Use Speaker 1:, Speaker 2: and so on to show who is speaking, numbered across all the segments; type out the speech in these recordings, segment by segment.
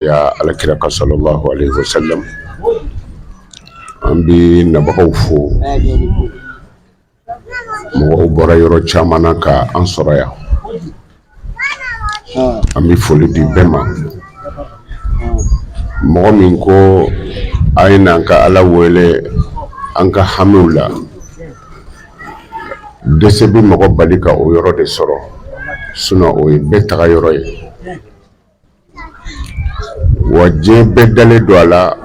Speaker 1: Ya alakira sallallahu alaihi wasallam an bi nabagaw fo mɔgɔw bɔra yɔrɔ caman na ka an sɔrɔ yan an bi foli di bɛɛ ma mɔgɔ min ko a ye n'an ka ala wele an ka hamiw la dɛsɛ bi mɔgɔ bali ka o yɔrɔ de sɔrɔ o ye bɛɛ taga yɔrɔ ye wa diɲɛ bɛɛ dalen don a la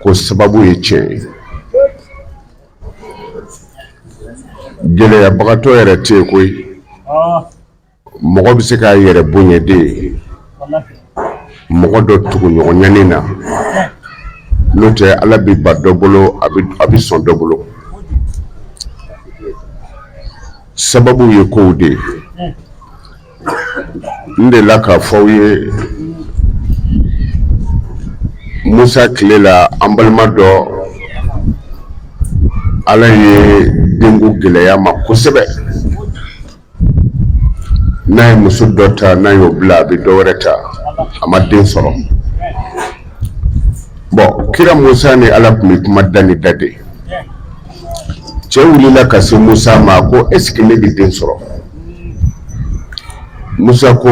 Speaker 1: ko sababu ye tiɲɛ ye gɛlɛyabagatɔ yɛrɛ tɛ yen koyi mɔgɔ bɛ se k'a yɛrɛ bonya de ye mɔgɔ dɔ tugu ɲɔgɔnɲani na n'o tɛ ala bɛ ba dɔ bolo a bɛ sɔn dɔ bolo sababu ye kow de ye n delila k'a fɔ aw ye Musa tile la an balima dɔ ala ye denko gɛlɛya ma kosɛbɛ n'a ye muso dɔ ta n'a y'o bila a bɛ dɔ wɛrɛ ta a ma den sɔrɔ bon kira Musa ni ala tun bɛ kuma da ni da de cɛ wulila ka se Musa ma ko est-ce que ne bɛ den sɔrɔ Musa ko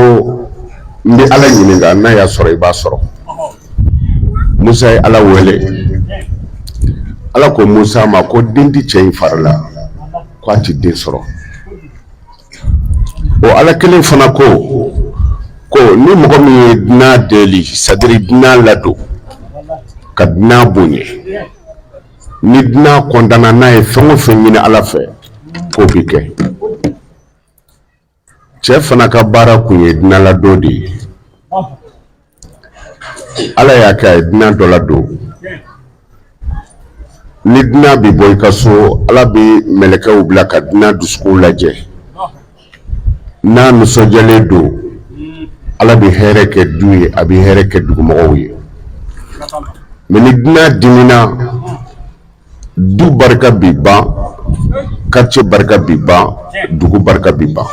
Speaker 1: n bɛ ala ɲininka n'a y'a sɔrɔ i b'a sɔrɔ Musa ye ala wele ala ko Musa ma ko den di cɛ in fari la ko a ti den sɔrɔ o ala kelen fana ko ni mɔgɔ min ye dunan deli c'est-à-dire dunan ladon ka dunan bonya ni dunan kɔntana n'a ye fɛn o fɛn ɲini ala fɛ k'o bɛ kɛ cɛ fana ka baara kun ye dunan ladon de ye ala y'a kɛ a ye dunan dɔ ladon ni dunan bɛ bɔ i ka so ala bɛ mɛlɛkɛw bila ka dunan dusukun lajɛ n'a nisɔndiyalen don ala bɛ hɛrɛ kɛ du ye a bɛ hɛrɛ kɛ dugumɔgɔw ye mais ni dunan dimina du barika bɛ ban quartier barika bɛ ban dugu barika bɛ ban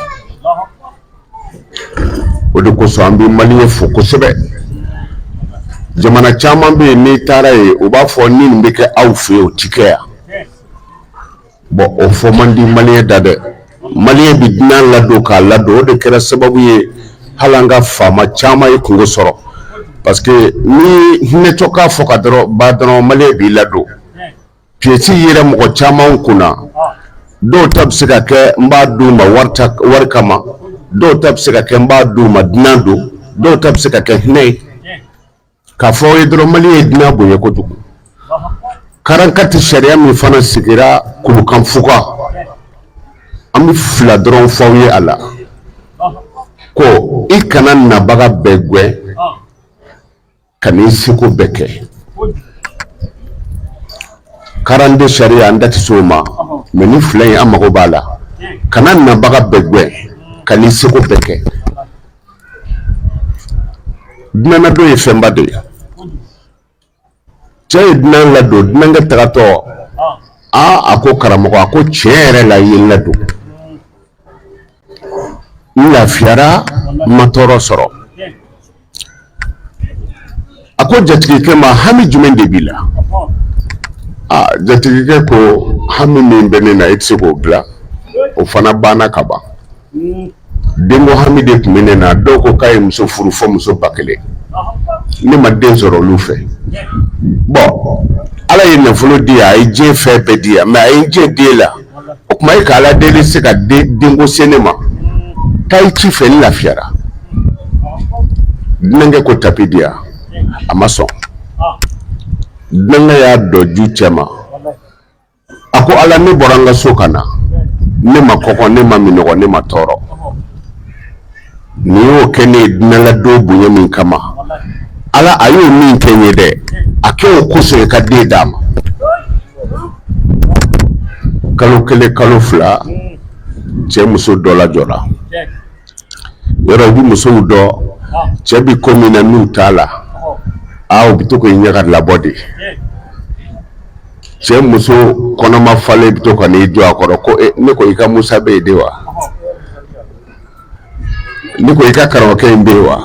Speaker 1: o de kosɔn an bɛ maliyɛn fo kosɛbɛ jamana caman bɛ yen n'i taara ye o b'a fɔ ni nin bɛ kɛ aw fɛ yen o ti kɛ yan bon o fɔ man di maliyɛn da dɛ maliyɛn bɛ dunan ladon k'a ladon o de kɛra sababu ye hali an ka faama caman ye kungo sɔrɔ parce que ni hinɛtɔ k'a fɔ ka dɔrɔn maliyɛn b'i ladon pièce yɛrɛ mɔgɔ caman kunna dɔw ta bɛ se ka kɛ n b'a d'u ma wari kama dɔw ta bɛ se ka kɛ n b'a d'u ma dunan don dɔw ta bɛ se ka kɛ hinɛ ye k'a fɔ ye dɔrɔn maliyɛn ye dunan bonya kojugu 44 sariya min fana sigira Kulukan Fuga an bɛ fila dɔrɔn fɔ aw ye a la ko i kana nabaga bɛɛ gɛn ka n'i seko bɛɛ kɛ 42 sariya an da tɛ se o ma mais ni fila in an mago b'a la kana nabaga bɛɛ gɛn ka n'i seko bɛɛ kɛ dunan ladon ye fɛnba de ye cɛ ye dunan ladon dunankɛ tagatɔ a ko karamɔgɔ a ko tiɲɛ yɛrɛ la i ye ladon n lafiyara n ma tɔɔrɔ sɔrɔ a ko jatigikɛ ma hami jumɛn de b'i la jatigikɛ ko hami min bɛ ne na i tɛ se k'o bila o fana banna ka ban denko hami de tun bɛ ne na dɔw ko k'a ye muso furu fɔ muso 1000 ne ma den sɔrɔ olu fɛ bon ala ye nafolo di yan a ye diɲɛ fɛn bɛɛ di yan mais a ye diɲɛ di e la o tuma e k'ala deli se ka denko se ne ma taa i ci fɛ n lafiyara dunankɛ ko tapi di yan a ma sɔn dunankɛ y'a dɔ ju cɛ ma a ko ala ne bɔra n ka so ka na ne ma kɔkɔ ne ma minɔgɔ ne ma tɔɔrɔ ni y'o kɛ ne ye dunan ladon bonya min kama ala a y'o min kɛ n ye dɛ a kɛ o kosɔn i ka den d'a ma kalo 1 kalo 2 cɛ muso dɔ lajɔra yɔrɔ i bɛ musow dɔ cɛ bɛ ko min na n'u t'a la o bɛ to k'i ɲaga labɔ de cɛ muso kɔnɔma falen bɛ to ka n'i jɔ a kɔrɔ ko ne ko i ka Musa bɛ yen de wa ne ko i ka karamɔgɔkɛ in bɛ yen wa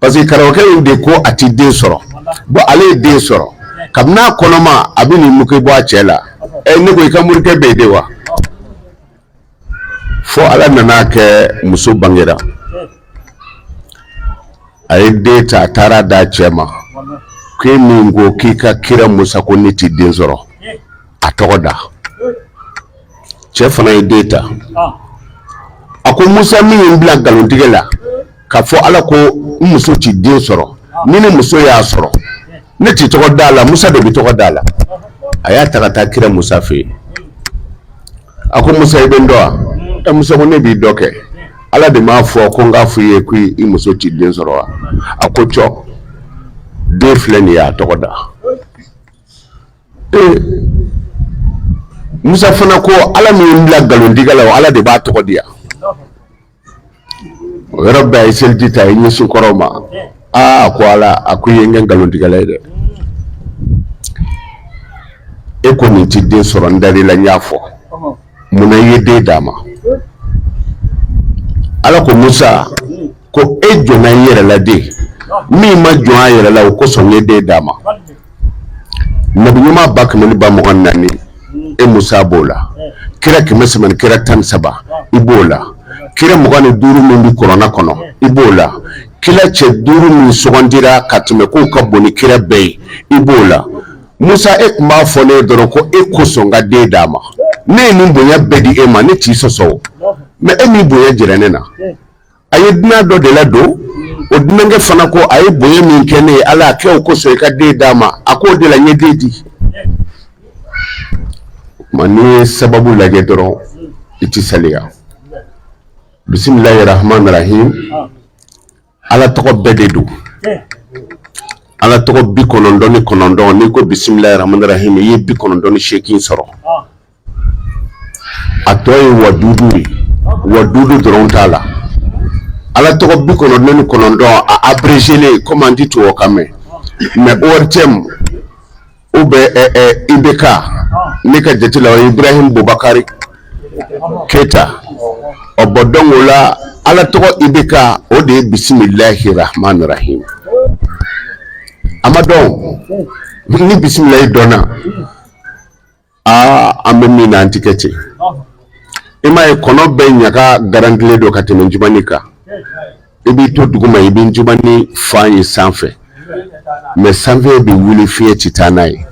Speaker 1: parce que karaoke de ko ati den soro bo ale den soro kabna konoma abini muke bo achela ne ko ikamurke bede wa fo ala nana ke muso bangera ay data tara da chema ke mingo kika kira musa ko niti den soro atoda chef na data ako musa mi mbla galondigela ka fo ala ko muso ti den soro mini muso ya soro ne ti to dala musa de bi to dala aya ta kira musa fe ako musa ibendo a musa mo ne bi doke ala de ma fo ko nga fu ye ku i muso ti den soro ako cho de fleni ya to da musa fana ko ala mi mbla galondigela ala de ba to dia rabbi ay seljita yi su koroma ko ala akuye ngen galondigala de e ko ni ti de soro ndari la nyafo muna yede dama ala ko musa ko e jona yere la de mi ma jona yere la ko so yede dama nabi ma bakmani ba mo nani e musa bola kira kimesman kira tan saba ibola kira mugani duru min bi korona kono ibola kila che duru min sogandira katme ko kaboni kira bay ibola musa ek ma fone doro ko ekosonga de dama ne ni bonya bedi e ma ne ti soso me emi bonya jirene na ayedna do de la do odinange fana ko ay bonya min kene ala ke ko so ka de dama ako de la nyededi mani sababu la gedoro iti salia bismillahir rahmanir rahim ala to bededu ala to bi konondo ni ko bismillahir rahmanir rahim yi bi konondo shekin soro atoy wadudu drontala ala to bi konondo a abrégé comment dit to okame mais ortem ube ibeka nika jetila Ibrahim Boubacar Keita obodongola ala to ibeka ode bismillahir rahmanir rahim amadon ni bismillah dona amemi na antikete ima e kono be nyaka garantile do katene jumanika ibi to duguma ibi njumani fanyi sanfe me sanfe bi wuli fiye titanai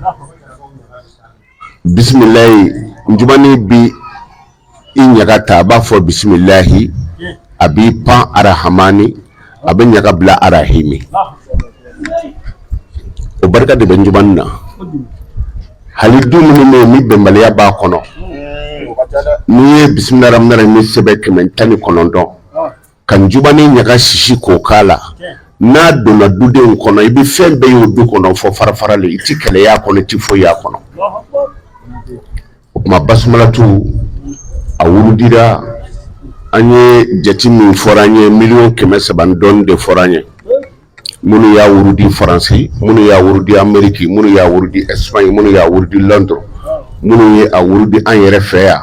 Speaker 1: bismillah njumani bi inyaka taba fo bismillah abi pan arahmani abi nyaka bla arahimi o barka de benjumanna halidu mun mi bembaliya ba kono ni bismillahir rahmanir rahim sebek men tani konondo kan jubani nyaka shishi ko kala na dona dude kono ibi fembe yodu kono fo farfara le itikele ya kono tifo ya kono ma basmalatu awurudira anye jatimi foranye million kemese bandon de foranye munu ya wurudi français munu ya wurudi amerique munu ya wurudi espagne munu ya wurudi londres munu ya wurudi en yere feya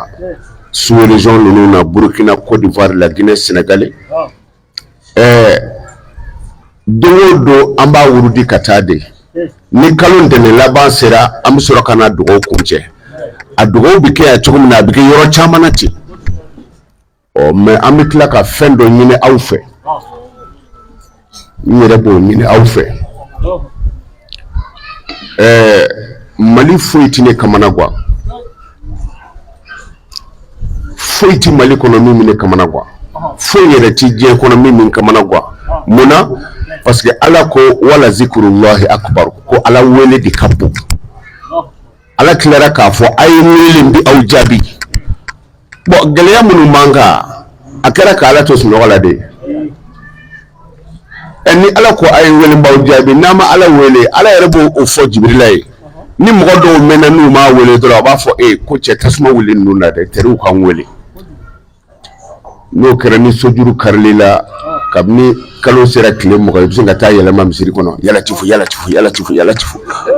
Speaker 1: sous région na Burkina Côte d'Ivoire la Guinée Sénégal do amba wurudi katade ni kalon de laban sera am soro kana dogo kunje adogo bike ya chugum na bike yoro chamanati o me amikla ka fendo nyine awfe nyerebo nyine awfe mali foitine kamanagwa foiti mali kono mimi kamanagwa foyere ti je kono mimi kamanagwa muna parce que ala ko wala zikrullahi akbar ko ala wele di kabu ala clara ka fo ay wele bi aw jabi bo geleya munu manga akara ka ala to suno wala de eni ala ko ay wele mbaw jabi nama ala wele ala yarebo o fo jibrilay ni mo do mena nu ma wele do ba fo ko che tasma wele nu na de teru kan wele no kerani sojuru karlila kabni kalo sera kile mo ko bisinga ta yala mam siri kono yala tifu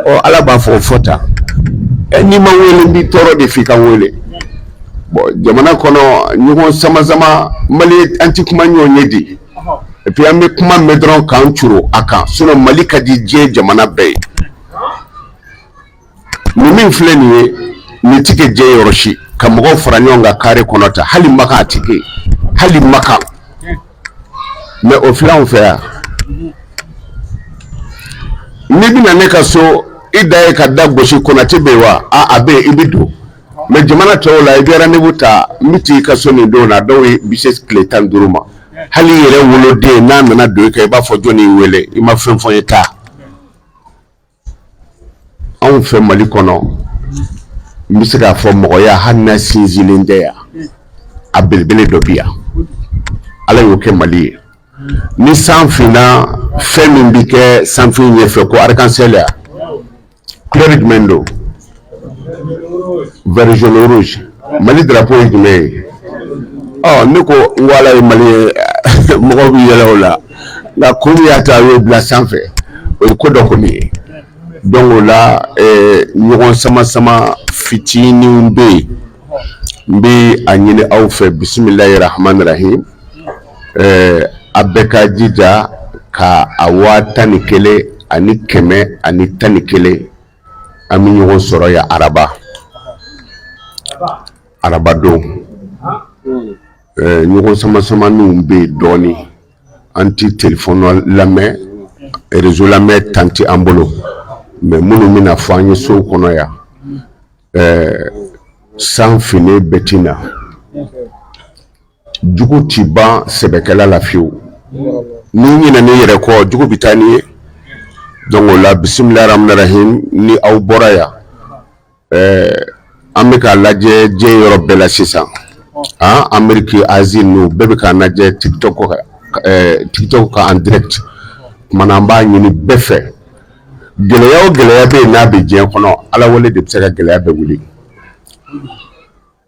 Speaker 1: o ala ba fo fota eni ma wele ndi toro de fika wele bo jamana kono nyugo sama mali anti kuma nyonyedi et puis an bɛ kuma mɛn dɔrɔn k'an curo a kan sinon Mali ka di diɲɛ jamana bɛɛ ye ni min filɛ nin ye nin tɛ kɛ diɲɛ yɔrɔ si ka mɔgɔw fara ɲɔgɔn kan carré kɔnɔ ta hali Makan a tɛ kɛ hali Makan mais o filɛ anw fɛ yan n'i bɛna ne ka so i da ye ka da gosi Konate bɛ yen wa a bɛ yen i bɛ don mais jamana tɔw la i bɛ rendez-vous ta n bɛ t'i ka so nin don na dɔw ye bi se tile 15 ma hali i yɛrɛ woloden n'a nana don i kan i b'a fɔ jɔn y'i wele i ma fɛn fɔ n ye taa anw fɛ Mali kɔnɔ n bɛ se k'a fɔ mɔgɔya hali n'a sinsinlen tɛ yan a belebele dɔ bɛ yan Ala y'o kɛ Mali ye ni san finna fɛn min bɛ kɛ sanfin ɲɛfɛ ko arc-en-ciel ya couleur jumɛn don vert jaune rouge Mali drapeau ye jumɛn ye ne ko n ko Ala ye Mali ye mɔgɔw bɛ yɛlɛ o la nka kun min y'a to a y'o bila sanfɛ o ye ko dɔ kɔni ye donc o la ɲɔgɔn sama fitininw bɛ yen n bɛ a ɲini aw fɛ bisimilahi rahmani rahim a bɛɛ ka jija ka a 11 ani 111 an bɛ ɲɔgɔn sɔrɔ yan araba don ɲɔgɔn sama-samaninw bɛ yen dɔɔni an ti téléphone lamɛn réseau lamɛn tan tɛ an bolo mais minnu bɛna fɔ an ye sow kɔnɔ yan san fini bɛɛ ti na jugu ti ban sɛbɛkɛla la fiyewu ni ɲinɛ ne yɛrɛ kɔ jugu bɛ taa ni ye donc o la bisimilahi rahmani rahim ni aw bɔra yan an bɛ k'a lajɛ diɲɛ yɔrɔ bɛɛ la sisan Amérique Asie ninnu bɛɛ bɛ k'a lajɛ TikTok kan en direct kumana an b'a ɲini bɛɛ fɛ gɛlɛya o gɛlɛya bɛ yen n'a bɛ diɲɛ kɔnɔ Ala wele de bɛ se ka gɛlɛya bɛɛ wuli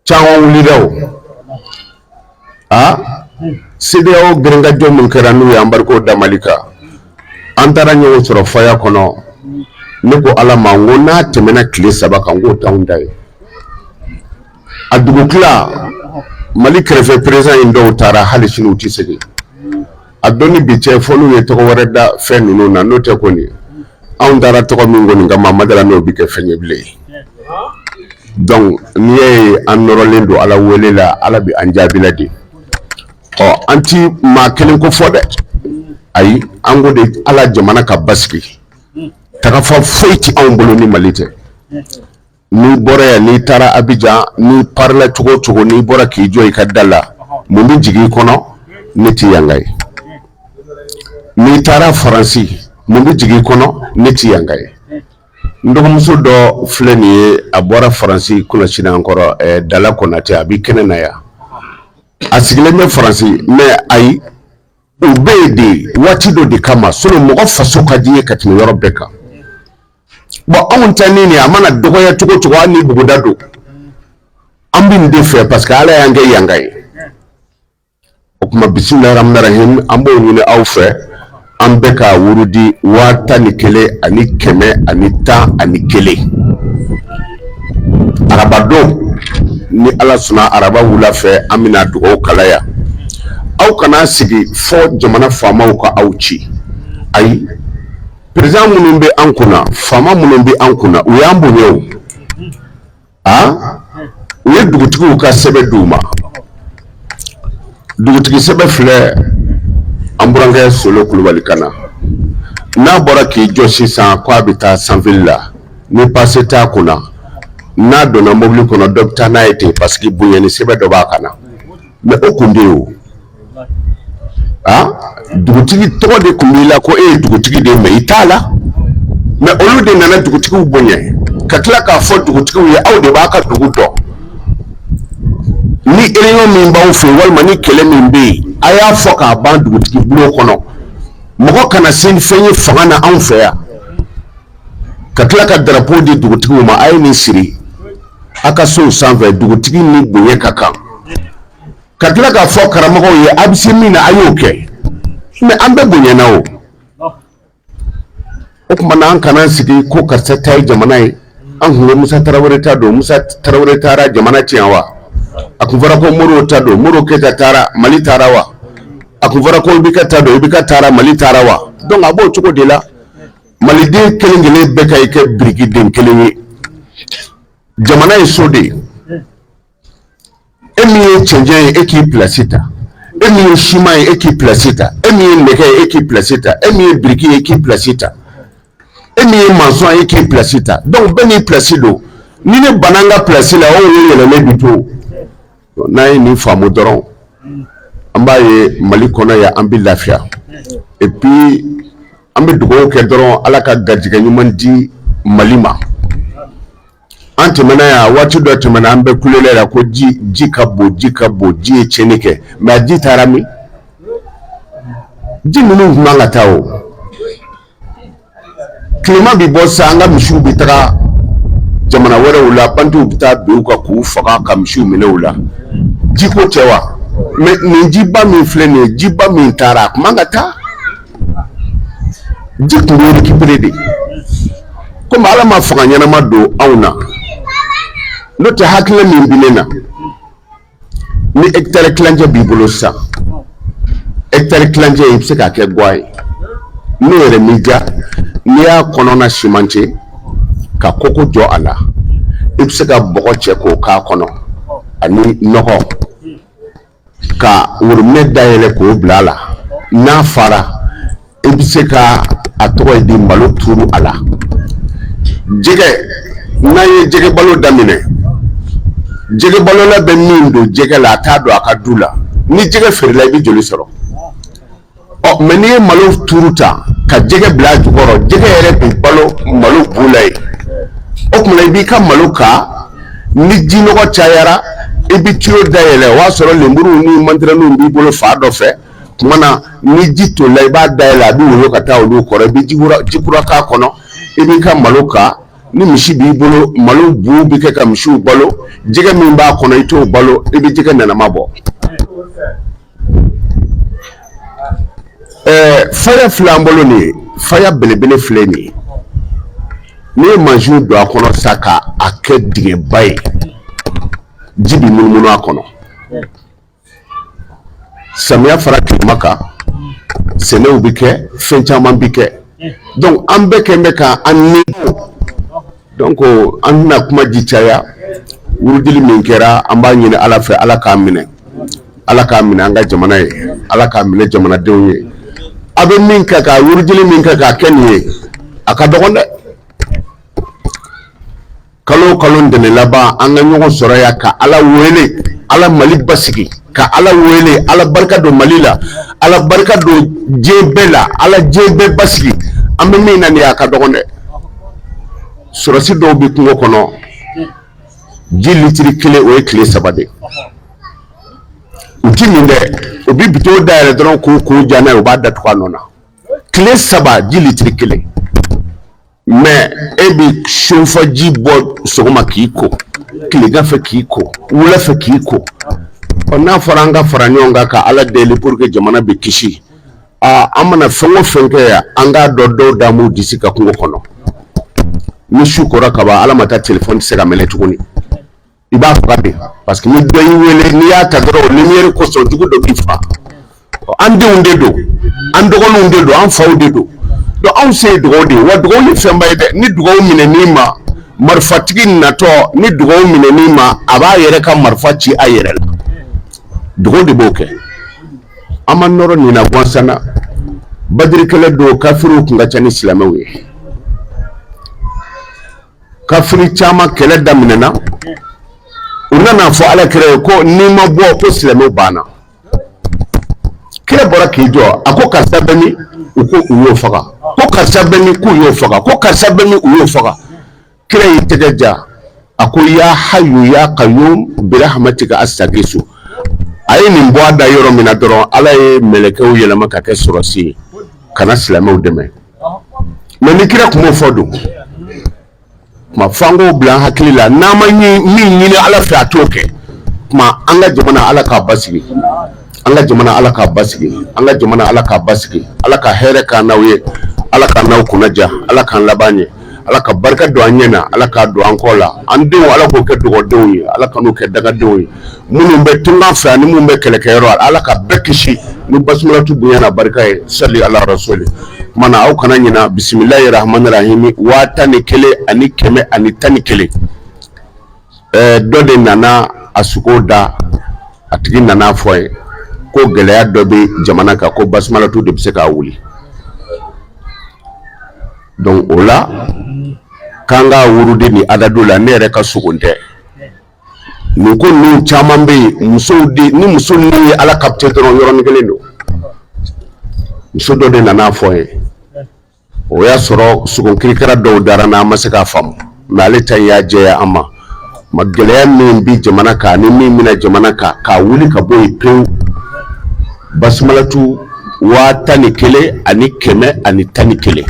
Speaker 1: caman wulila o CEDEAO gɛrɛngajɔ min kɛra n'u ye embargo da Mali kan an taara ɲɔgɔn sɔrɔ faya kɔnɔ ne ko Ala ma n ko n'a tɛmɛna tile 3 kan n k'o t'anw ta ye a dugu tila Mali kɛrɛfɛ président in dɔw taara hali sini u tɛ segin a dɔnni bi cɛ fɔ n'u ye tɔgɔ wɛrɛ da fɛn ninnu na n'o tɛ kɔni anw taara tɔgɔ min kɔni kama a ma dala n'o bɛ kɛ fɛn ye bilen donc n'i ye an nɔrɔlen don Ala wele la Ala bɛ an jaabila de an ti maa kelen ko fɔ dɛ ayi an ko de Ala jamana ka basigi tagafa foyi ti anw bolo ni Mali tɛ n'i bɔra yan n'i taara Abidjan n'i parila cogo o cogo n'i bɔra k'i jɔ i ka da la mun bɛ jigin i kɔnɔ ne ti yanga ye n'i taara Faransi mun bɛ jigin i kɔnɔ ne ti yanga ye n dɔgɔmuso dɔ filɛ nin ye a bɔra Faransi kɔlɔsina an kɔrɔ Dala Konate a b'i kɛnɛ na yan a sigilen bɛ Faransi mais ayi u bɛ yen de waati dɔ de kama sinon mɔgɔ faso ka di ye ka tɛmɛ yɔrɔ bɛɛ kan bon anw ta nin a mana dɔgɔya cogo o cogo hali ni buguda don an bɛ nin de fɛ parce que Ala y'an kɛ yanga ye o kuma bisimilahi rahmani rahim an b'o ɲini aw fɛ an bɛ ka wurudi 11 ani 111 arabadon ni Ala sɔnna araba wula fɛ an bɛna dugawu kala yan aw kana sigi fɔ jamana faamaw ka aw ci ayi président minnu bɛ an kunna faama minnu bɛ an kunna u y'an bonya o u ye dugutigiw ka sɛbɛn d'u ma dugutigi sɛbɛn filɛ an burankɛ Solo Kulubali kana n'a bɔra k'i jɔ sisan ko a bɛ taa sanfili la ni passe t'a kunna n'a donna mobili kɔnɔ dɔ bɛ taa n'a ye ten parce que bonyani sɛbɛn dɔ b'a kana mais o kun tɛ yen o dugutigi tɔgɔ de kun b'i la ko e ye dugutigi de ye mais i t'a la mais olu de nana dugutigiw bonya ka tila k'a fɔ dugutigiw ye aw de b'a ka dugu dɔn ni réunion min b'aw fɛ walima ni kɛlɛ min bɛ yen a y'a fɔ k'a ban dugutigi bulon kɔnɔ mɔgɔ kana se fɛn ye fanga na anw fɛ yan ka tila ka drapeau di dugutigiw ma a ye nin siri a ka sow sanfɛ dugutigi ni bonya ka kan ka tila k'a fɔ karamɔgɔw ye a bɛ se min na a y'o kɛ mais an bɛɛ bonyana o kuma na an kana sigi ko karisa ta ye jamana ye an kun ko Musa Tarawele ta don Musa Tarawele taara jamana tiɲɛ wa a kun fɔra ko Modibo ta don Modibo Keyita taara Mali taara wa a kun fɔra ko i b'i ka taa dɔn i b'i ka taara Mali taara wa donc a b'o cogo de la maliden kelen kelen bɛɛ ka i kɛ birikiden kelen ye jamana ye so de ye e min ye cɛncɛn ye e k'i place ta e min ye siman ye e k'i place ta e min ye nɛgɛ ye e k'i place ta e min ye biriki ye e k'i place ta e min ye maçon ye e k'i place ta donc bɛɛ n'i place don ni ne banna n ka place la o ye yɛlɛlen bi to n'a ye nin faamu dɔrɔn an b'a ye Mali kɔnɔ yan an bɛ lafiya et puis an bɛ dugawu kɛ dɔrɔn Ala ka garijɛgɛ ɲuman di Mali ma an tɛmɛna yan waati dɔ tɛmɛna an bɛ kulela la ko ji ka bon ji ye tiɲɛni kɛ mais a ji taara min ji ninnu tun man ka taa o tilema bi bɔ sa an ka misiw bɛ taga jamana wɛrɛw la bantiw bɛ taa bin u kan k'u faga ka misiw minɛ u la ji ko tɛ wa mais nin jiba min filɛ nin ye jiba min taara a tun man ka taa ji tun bɛ récupérer de komi Ala ma fanga ɲɛnama don anw na n'o tɛ hakilina min bi ne na ni hectare kilancɛ b'i bolo sisan hectare kilancɛ i bɛ se k'a kɛ guwa ye n'o yɛrɛ m'i diya n'i y'a kɔnɔna cimenter ka koko jɔ a la i bɛ se ka bɔgɔ cɛ k'o k'a kɔnɔ ani nɔgɔ ka worobinɛ dayɛlɛ k'o bila a la n'a fara i bɛ se ka a tɔgɔ ye di malo turu a la jɛgɛ n'a ye jɛgɛ balo daminɛ jɛgɛ balola bɛ min don jɛgɛ la a t'a don a ka du la ni jɛgɛ feerela i bɛ joli sɔrɔ mais n'i ye malo turu ta ka jɛgɛ bila a jukɔrɔ jɛgɛ yɛrɛ bɛ balo malo bu la ye o tuma i b'i ka malo ka ni ji nɔgɔ cayara i bɛ tuyau dayɛlɛ o b'a sɔrɔ lenburuw ni mantariniw b'i bolo fa dɔ fɛ tuma na ni ji tolila i b'a dayɛlɛ a bɛ woyo ka taa olu kɔrɔ i bɛ ji kura k'a kɔnɔ i b'i ka malo ka ni misi b'i bolo malo bu bɛ kɛ ka misiw balo jɛgɛ min b'a kɔnɔ i t'o balo i bɛ jɛgɛ nɛnɛma bɔ faya filɛ an bolo nin ye faya belebele filɛ nin ye n'i ye mansiw don a kɔnɔ sa ka a kɛ dingɛba ye ji bɛ munumunu a kɔnɔ samiya fara tilema kan sɛnɛw bɛ kɛ fɛn caman bɛ kɛ donc an bɛɛ kɛn bɛ ka an ni donc an tɛna kuma ji caya wurudili min kɛra an b'a ɲini Ala fɛ Ala k'a minɛ an ka jamana ye Ala k'a minɛ jamanadenw ye a bɛ min kɛ ka wurudili min kɛ k'a kɛ nin ye a ka dɔgɔn dɛ kalo o kalo ntɛnɛn laban an ka ɲɔgɔn sɔrɔ yan ka Ala wele Ala Mali basigi ka Ala wele Ala barika don Mali la Ala barika don diɲɛ bɛɛ la Ala diɲɛ bɛɛ basigi an bɛ min na nin ye a ka dɔgɔn dɛ sɔrɔsi dɔw bɛ kungo kɔnɔ ji litiri kelen o ye tile 3 de u ti min dɛ u bɛ bito dayɛlɛ dɔrɔn k'u ja n'a ye u b'a datugu a nɔ na tile 3 ji litiri kelen mais e bɛ sonfaji bɔ sɔgɔma k'i ko tilegan fɛ k'i ko wula fɛ k'i ko n'a fɔra an ka fara ɲɔgɔn kan ka Ala deli pour que jamana bɛ kisi an mana fɛn o fɛn kɛ yan an k'a dɔn dɔw da m'u disi ka kungo kɔnɔ ni su kora ka ban Ala ma taa téléphone tɛ se ka mɛnɛ tuguni i b'a faga de parce que ni dɔ y'i wele n'i y'a ta dɔrɔn lumière kosɔn jugu dɔ b'i fa an denw de don an dɔgɔninw de don an faw de don donc anw se ye dugawu de ye wa dugawu ye fɛnba ye dɛ ni dugawu minɛn'i ma marifatigi natɔ ni dugawu minɛn'i ma a b'a yɛrɛ ka marifa ci a yɛrɛ la dugawu de b'o kɛ an ma nɔrɔ nin na gansan na badirikɛlɛ don kafiriw tun ka ca ni silamɛw ye kafiri caman kɛlɛ daminɛna u nana fɔ Alakira ye ko n'i ma bɔ ko silamɛw banna kira bɔra k'i jɔ a ko karisa bɛ min u ko u y'o faga ko karisa bɛ min k'u y'o faga ko karisa bɛ min u y'o faga kira y'i tɛgɛ ja a ko ya hayyu ya qayyum bi rahmatika astaghithu a ye nin bɔ a da yɔrɔ min na dɔrɔn Ala ye mɛlɛkɛw yɛlɛma ka kɛ sɔrɔsi ye ka na silamɛw dɛmɛ mais ni kira kun m'o fɔ don kuma fango bila hakili la n'a ma min ɲini Ala fɛ a t'o kɛ kuma an ka jamana Ala k'a basigi an ka jamana Ala k'a basigi an ka jamana Ala k'a basigi Ala ka hɛrɛ k'an n'aw ye Ala k'an n'aw kunnaja Ala k'an laban ɲɛ ala ka barika don an ɲɛna ala ka don an kɔ la an denw ala k'o kɛ dɔgɔdenw ye ala ka n'o kɛ dagadenw ye minnu bɛ tungan fɛ ani minnu bɛ kɛlɛkɛyɔrɔ ala ka bɛɛ kisi ni basmalatu bonya na barika ye sali ala rasuli mana aw kana ɲina bisimilahi rahmani rahimi 11 ani 111 dɔ de nana a sugo da a tigi nana fɔ ye ko gɛlɛya dɔ bɛ jamana kan ko basmalatu de bɛ se k'a wuli donc o la k'an ka wurudi ni adadu la ne yɛrɛ ka sugun tɛ nin ko ninnu caman bɛ yen musow de ni muso ninnu ye ala kapte dɔrɔn yɔrɔnin kelen don muso dɔ de nana fɔ ye o y'a sɔrɔ sugun kirikara dɔw dara n'an ma se k'a faamu mais ale ta in y'a jɛya an ma gɛlɛya min bi jamana kan ni min bɛna jamana kan k'a wuli ka bɔ yen pewu basmalatu 11 ani 111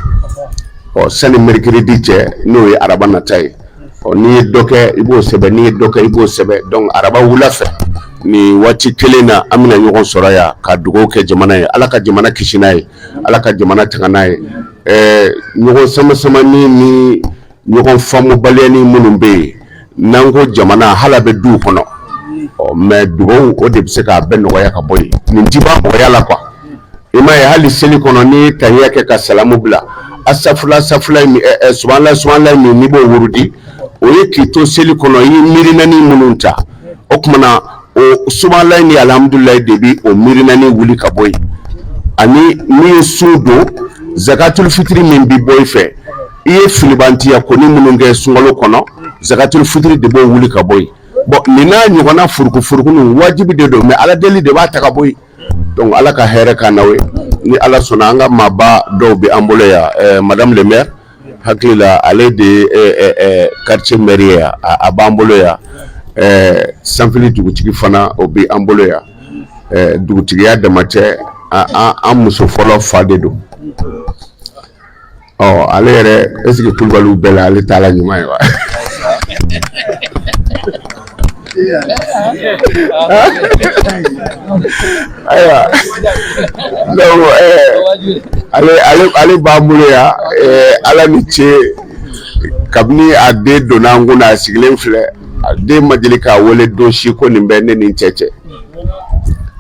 Speaker 1: sani mercredi cɛ n'o ye araba nata ye n'i ye dɔ kɛ i b'o sɛbɛn n'i ye dɔ kɛ i b'o sɛbɛn donc araba wula fɛ ni waati kelen na an bɛna ɲɔgɔn sɔrɔ yan ka dugawu kɛ jamana ye ala ka jamana kisi n'a ye ala ka jamana tanga n'a ye ɲɔgɔn sama-samani ni ɲɔgɔn faamubaliya ni minnu bɛ yen n'an ko jamana hala bɛ duw kɔnɔ mais dugawu o de bɛ se k'a bɛɛ nɔgɔya ka bɔ yen nin ti ban mɔgɔya la quoi i m'a ye hali seli kɔnɔ n'i ye tahiya kɛ ka salamu bila asafula subhanallah min n'i b'o wurudi o ye k'i to seli kɔnɔ i ye miirinani minnu ta o kumana o subhanallah ni alhamdulilayi de bi o miirinani wuli ka bɔ yen ani n'i ye sun don zakatul fitiri min bi bɔ i fɛ i ye filibantiya ko ni minnu kɛ sunkalo kɔnɔ zakatul fitiri de b'o wuli ka bɔ yen bon nin n'a ɲɔgɔnna furuku ninnu wajibi de don mais ala deli de b'a ta ka bɔ yen donc ala ka hɛrɛ k'an n'aw ye ni ala sɔnna an ka maaba dɔw bɛ an bolo yan madame le maire hakili la ale de ye quartier maire ye yan a b'an bolo yan sanfili dugutigi fana o bɛ an bolo yan dugutigiya dama tɛ an muso fɔlɔ fa de don ale yɛrɛ est ce que kulubaliw bɛɛ la ale t'ala ɲuman ye wa ayiwa donc ale b'an bolo yan ala ni ce kabini a den donna an kunna a sigilen filɛ a den ma deli k'a wele don si ko nin bɛ ne ni cɛ cɛ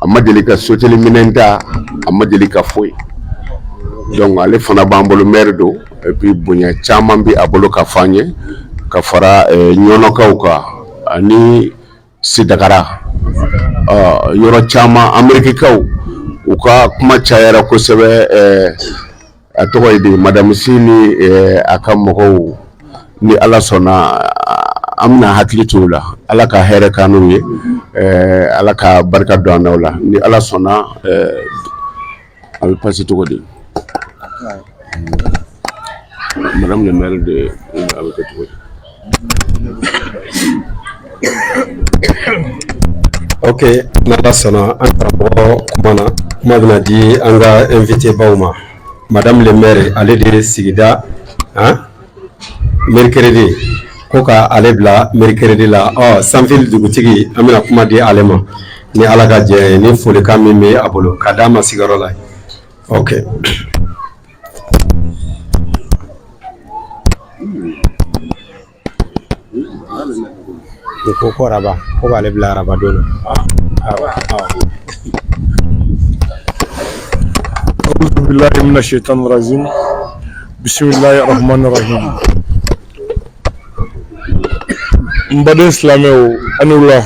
Speaker 1: a ma deli ka soteli minɛn ta a ma deli ka foyi donc ale fana b'an bolo maire don et puis bonya caman bi a bolo ka fɔ an ye ka fara ɲɔnɔkaw kan ani sidagara yɔrɔ caman amerikikaw u ka kuma cayara kosɛbɛ a tɔgɔ ye de madame si ni a ka mɔgɔw ni ala sɔnna an bɛna hakili to o la ala ka hɛrɛ k'an n'u ye ala ka barika don an n'aw la ni ala sɔnna a bɛ pasi cogo di madame le maire de a bɛ kɛ cogo di
Speaker 2: ok n'ala sɔnna an karamɔgɔ kuma na kuma bɛna di an ka invité baw ma madame le maire ale de ye sigida mercredi ko ka ale bila mercredi la sanfili dugutigi an bɛna kuma di ale ma ni ala ka jɛ ye ni folikan min bɛ a bolo ka d'a ma sigiyɔrɔ la ok ko araba ko b'ale bila araba don na
Speaker 3: أعوذ بالله من الشيطان الرجيم بسم الله الرحمن الرحيم مبادئ إسلامي أنولا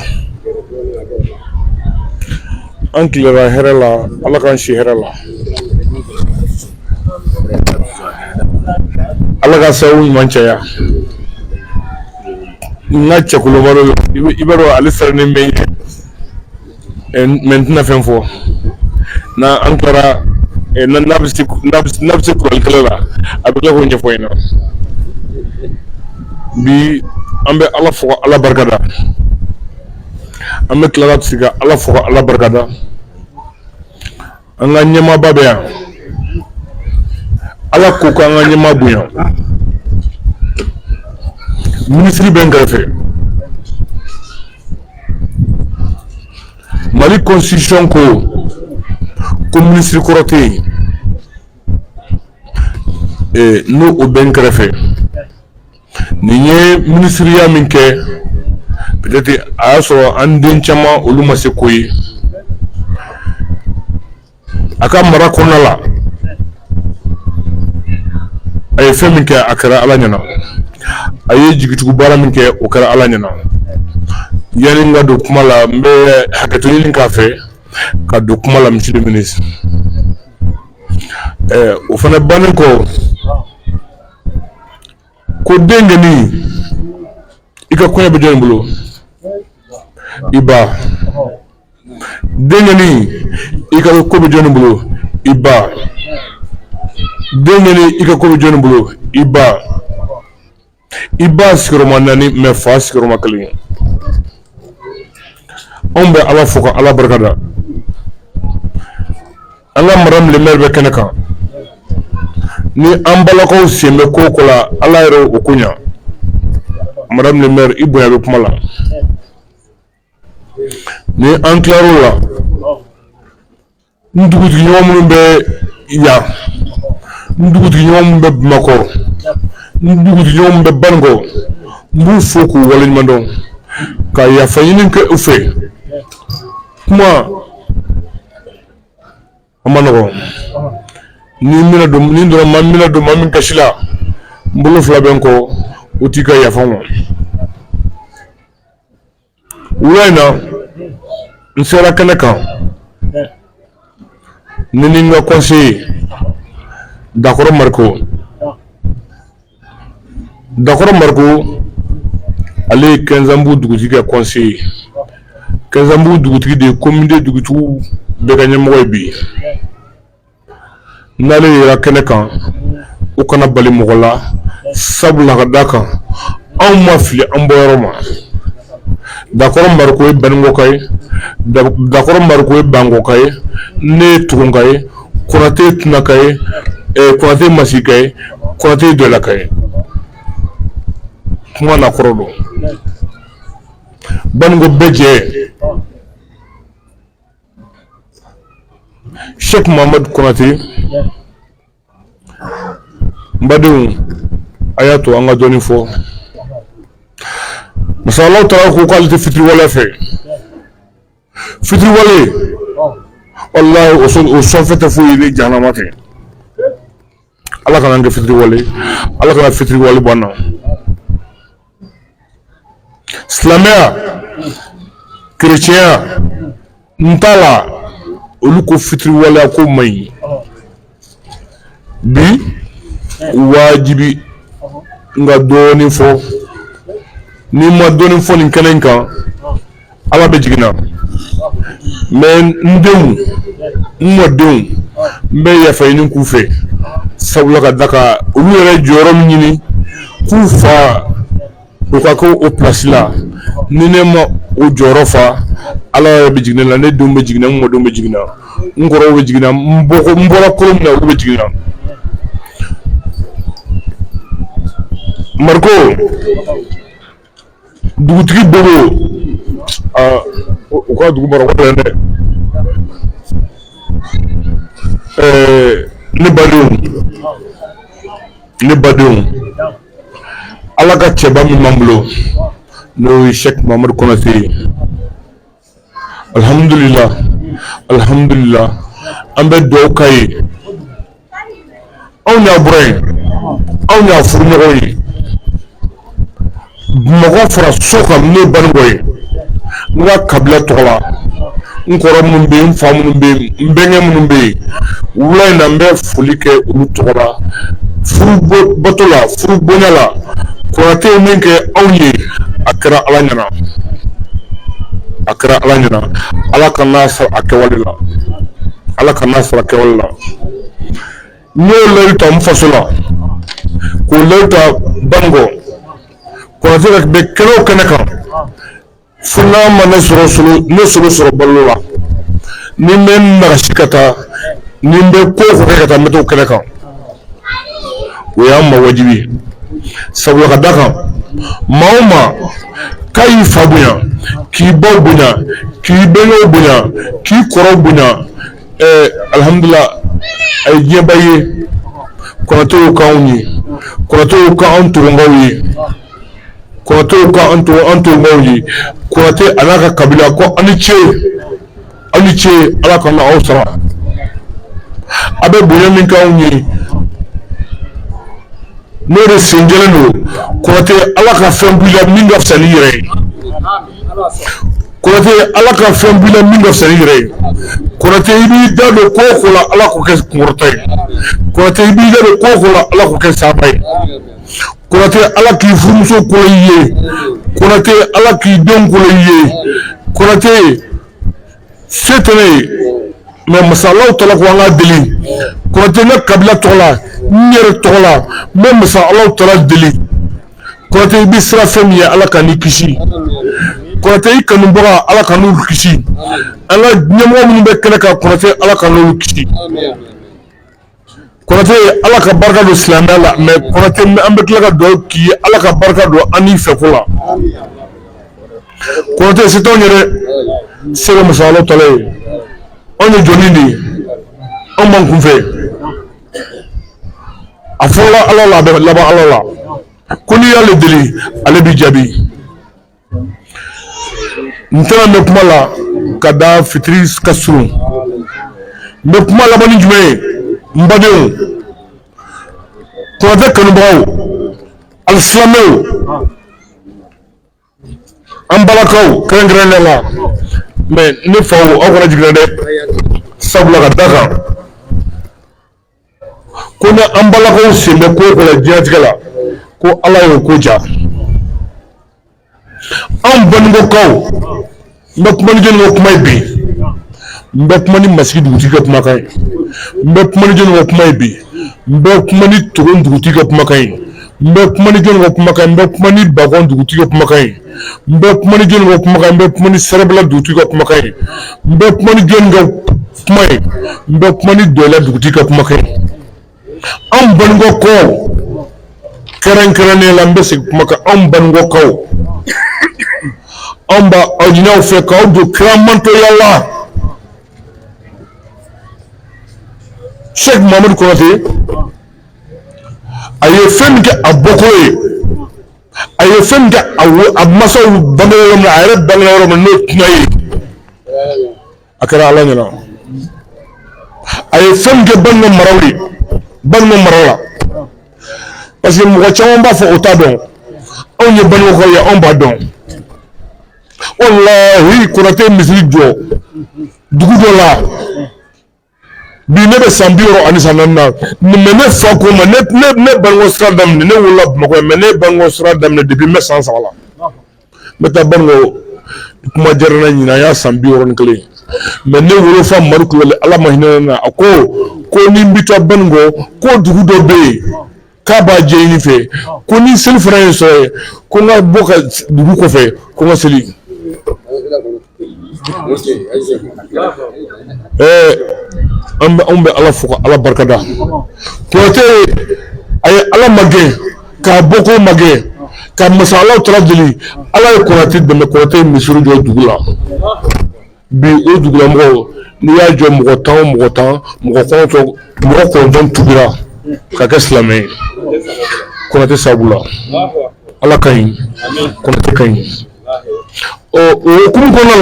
Speaker 3: أنكلرا هرلا الله كان شيء هرلا الله كان سوي منشيا na cɛkulu malo i b'a dɔn ale saranen bɛ mɛ n tɛna fɛn fɔ na an taara n'a bɛ se kuralikɛla la a bɛ tila k'o ɲɛfɔ ɲɛna bi an bɛ ala fɔ ala barikada an bɛ tila ka sigi ka ala fɔ ala barikada an ka ɲɛmaaba bɛ yan ala ko k'an ka ɲɛmaa bonya ministre bɛ n kɛrɛfɛ mali constitution ko ministre kɔrɔ tɛ yen n'o o bɛ n kɛrɛfɛ nin ye ministriya min kɛ peut-être a y'a sɔrɔ an den caman olu ma se ko ye a ka mara kɔnɔna la a ye fɛn min kɛ a kɛra Ala ɲɛna a ye jigitugu baara min kɛ o kɛra Ala ɲɛna yani n ka don kuma la n bɛ hakɛto ɲini k'a fɛ ka don kuma la monsieur le ministre o fana bannen kɔ ko den gɛnni i ka kɔɲɔ bɛ jɔn bolo i ba den gɛnni i ka ko bɛ jɔn bolo i ba den gɛnni i ka ko bɛ jɔn bolo i ba sigiyɔrɔma 4 mais fa sigiyɔrɔma 1 anw bɛ Ala fo ka Ala barikada an ka madame le maire bɛ kɛnɛ kan ni an balakaw sen bɛ ko ko la Ala yɛrɛ o ko ɲa madame le maire i bonya bɛ kuma la ni an tilar'o la n dugutigi ɲɔgɔn minnu bɛ yan n dugutigi ɲɔgɔn minnu bɛ Bamakɔ n dugutigi ɲɔgɔn minnu bɛ Banikɔ n b'u fo k'u waleɲuman dɔn ka yafa ɲini kɛ u fɛ kuma a ma nɔgɔn ni dɔrɔn ma mina don ma min kasi la n bolo fila bɛ n kɔ o t'i ka yafa ma wula in na n sera kɛnɛ kan ni n ka conseiller Dakɔrɔ Mariko ale ye Kɛnzanbugu dugutigi kɛ conseiller Kɛnzanbugu dugutigi de ye communauté dugutigiw bɛɛ ka ɲɛmɔgɔ ye bi n'ale yera kɛnɛ kan u kana bali mɔgɔ la sabula ka d'a kan anw ma fili an bɔyɔrɔ ma Dakɔrɔ Mariko ye Banikɔka ye Dakɔrɔ Mariko ye Bankɔka ye ne ye Tugunka ye Konate ye Tunaka ye Konate Masika ye Konate ye Dɔlaka ye kuma na kɔrɔ don Banikɔ bɛɛ jɛ Sheikh Mohamad Konate n badenw a y'a to an ka dɔɔnin fɔ masalaw taara ko k'ale tɛ fitiriwale fɛ fitiriwale wallahi o sɔnfɛ tɛ foyi ye ni jahanama tɛ Ala kana an kɛ fitiriwale Ala kana fitiriwale bɔ an na silamɛya kerecɛnya n t'a la olu ko fitiriwaleya ko man ɲi bi wajibi n ka dɔɔnin fɔ ni ma dɔɔnin fɔ nin kɛnɛ in kan Ala bɛ jigin na mais n denw n mɔdenw n bɛ yafa ɲini k'u fɛ sabula ka da kan olu yɛrɛ jɔyɔrɔ min ɲini k'u fa o ka kɛ o place la ni ne ma o jɔyɔrɔ fa Ala yɛrɛ bɛ jigin ne la ne denw bɛ jigin na n mɔdenw bɛ jigin na n kɔrɔw bɛ jigin na n bɔra kolo min na olu bɛ jigin na Mariko dugutigi bolo u ka dugu mara wɛrɛ dɛ ne badenw Ala ka cɛba min b'an bolo n'o ye Sheikh Mohamad Konate ye alhamdulillah an bɛ dugawu k'a ye anw y'a bɔra yen anw y'a furuɲɔgɔn ye mɔgɔ fara so kan ne ye Banikɔ ye n ka kabila tɔgɔ la n kɔrɔ minnu bɛ yen n fa minnu bɛ yen n bɛnkɛ minnu bɛ yen wula in na n bɛ foli kɛ olu tɔgɔ la furu bato la furu bonya la Konate ye min kɛ anw ye a kɛra Ala ɲɛna Ala ka n'a sɔrɔ a kɛwale la n y'o layidu ta n faso la k'o layidu ta Banikɔ Konate ka bɛ kɛnɛ o kɛnɛ kan fo n'a ma ne sɔrɔ balo la ni n bɛ nagasi ka taa ni n bɛ ko kɛ ka taa n bɛ t'o kɛnɛ kan o y'an ma wajibi sabula ka da kan maa o maa k'a y'i fa bonya k'i baw bonya k'i bɛnkɛw bonya k'i kɔrɔw bonya alhamdulillah a ye diɲɛba ye Konate y'o k'anw ye Konate ka an torongaw ye Konate ka an torongaw ye Konate ala ka kabila ko ani ce ala kana aw sara abe bonya min ka unye no de senjele no Konate ala ka fembula min ga fsani yere Konate ala ka fembula min ga fsani yere Konate ibi dado ko la ala ko kes ngortay Konate ibi dado ko la ala ko kes sabay Konate ala ki furmuso ko ye Konate ala ki don ko ye Konate setene mais masalaw tala ko nga deli Konate na kabila tola nyere tola même masalaw tala deli Konate ibi sira fami ala kan kisi Konate ikanu baga ala kanu kisi ala nyamo mun be kala ka Konate ala kanu kisi Konate ala ka barka do silamɛ la mais Konate an bɛ tila ka dugawu k'i ye ala ka barka do an n'i fɛ ko la Konate se t'anw ye dɛ se ka masa Alahu Taala ye anw ye jɔnni de ye anw b'an kun fɛ a fɔra ala la a bɛ laban ala la ko n'i y'ale deli ale b'i jaabi n tɛna mɛn kuma la ka da fitiri ka surun n bɛ kuma laban ni jumɛn ye n badenw Konate kanubagaw alisilamɛw an balakaw kɛrɛnkɛrɛnnen la mais ne faw aw kana jigin dɛ sabula ka da kan ko ni an balakaw sen bɛ ko o ko la diɲɛlatigɛ la ko ala y'o ko ja anw baninkokaw n bɛ kuma ni jɔnni ka kuma ye bi n bɛ kuma ni masigi dugutigi ka kumakan ye n bɛ kuma ni jɔnni ka kuma ye bi n bɛ kuma ni Togo dugutigi ka kumakan ye n bɛ kuma ni jɔnni ka kumakan ye n bɛ kuma ni Bakɔn dugutigi ka kumakan ye n bɛ kuma ni jɔnni ka kumakan ye n bɛ kuma ni Sɛrɛbɛla dugutigi ka kumakan ye n bɛ kuma ni jɔnni ka kuma ye n bɛ kuma ni Dɔyila dugutigi ka kumakan ye anw baninkokaw kɛrɛnkɛrɛnnen la n bɛ segin kuma kan anw baninkokaw anw b'a aw ɲini aw fɛ k'aw don kiramantoya la Cheikh Mamadou Konate a ye fɛn min kɛ a bɔko ye a ye fɛn min kɛ a masaw bangera yɔrɔ min na a yɛrɛ bangera yɔrɔ min n'o tuna ye a kɛra ala ɲɛna a ye fɛn min kɛ Baninga maraw ye Baninga mara la parce que mɔgɔ caman b'a fɔ o t'a dɔn anw ye baninkokaw ye anw b'a dɔn wallahi Konate misiri jɔ dugu dɔ la bi ne bɛ san 64 na mais ne fa ko ma ne Baninko sira daminɛ ne wolola Bamakɔ mais ne Baninko sira daminɛ depuis ne san 3 la n bɛ taa Baninko kuma diyara n na ɲinan a y'a san 61 mais ne wolofa Madu Kulubali ala ma hinɛ na a ko ni n bɛ taa Baninko ko dugu dɔ bɛ yen k'a b'a jɛ ɲini fɛ ko ni seli fana ye sɔrɔ ye ko n ka bɔ ka dugu kɔfɛ ko n ka seli anw bɛ ala fo ka ala barikada Konate a ye ala magɛn k'a bɔ ko magɛn ka masa Alahu Taala deli ala ye Konate dɛmɛ Konate ye misiri jɔ dugu la bi o dugulamɔgɔw n'i y'a jɔ mɔgɔ 10 mɔgɔ 9 tubira ka kɛ silamɛ ye Konate sababu la ala ka ɲi Konate ka ɲi o hukumu kɔnɔna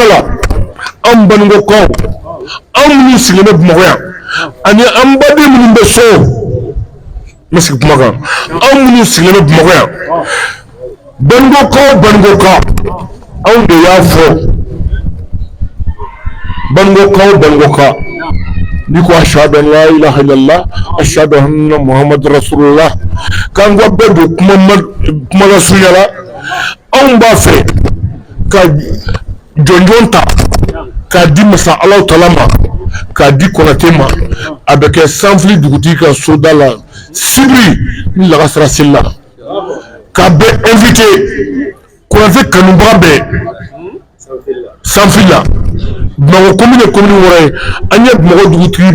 Speaker 3: la anw baninkokaw anw minnu sigilen bɛ Bamakɔ yan ani an baden minnu bɛ so n bɛ sigi kuma kan anw minnu sigilen bɛ Bamakɔ yan baninkokaw anw de y'a fɔ baninkokaw ni ko ashhadu an la ilaha illallah ashhadu anna muhammadur rasulullah k'an ka bɛɛ don kuma la sunya la anw b'a fɛ ka jɔnjɔn ta k'a di masa Alahu Taala ma k'a di Konate ma a bɛ kɛ Sanfili dugutigi ka soda la sibiri ni lagasara seli la k'a bɛ invité Konate kanubaga bɛɛ Sanfili la Bamakɔ commune ye commune wɔɔrɔ ye an ye Bamakɔ dugutigi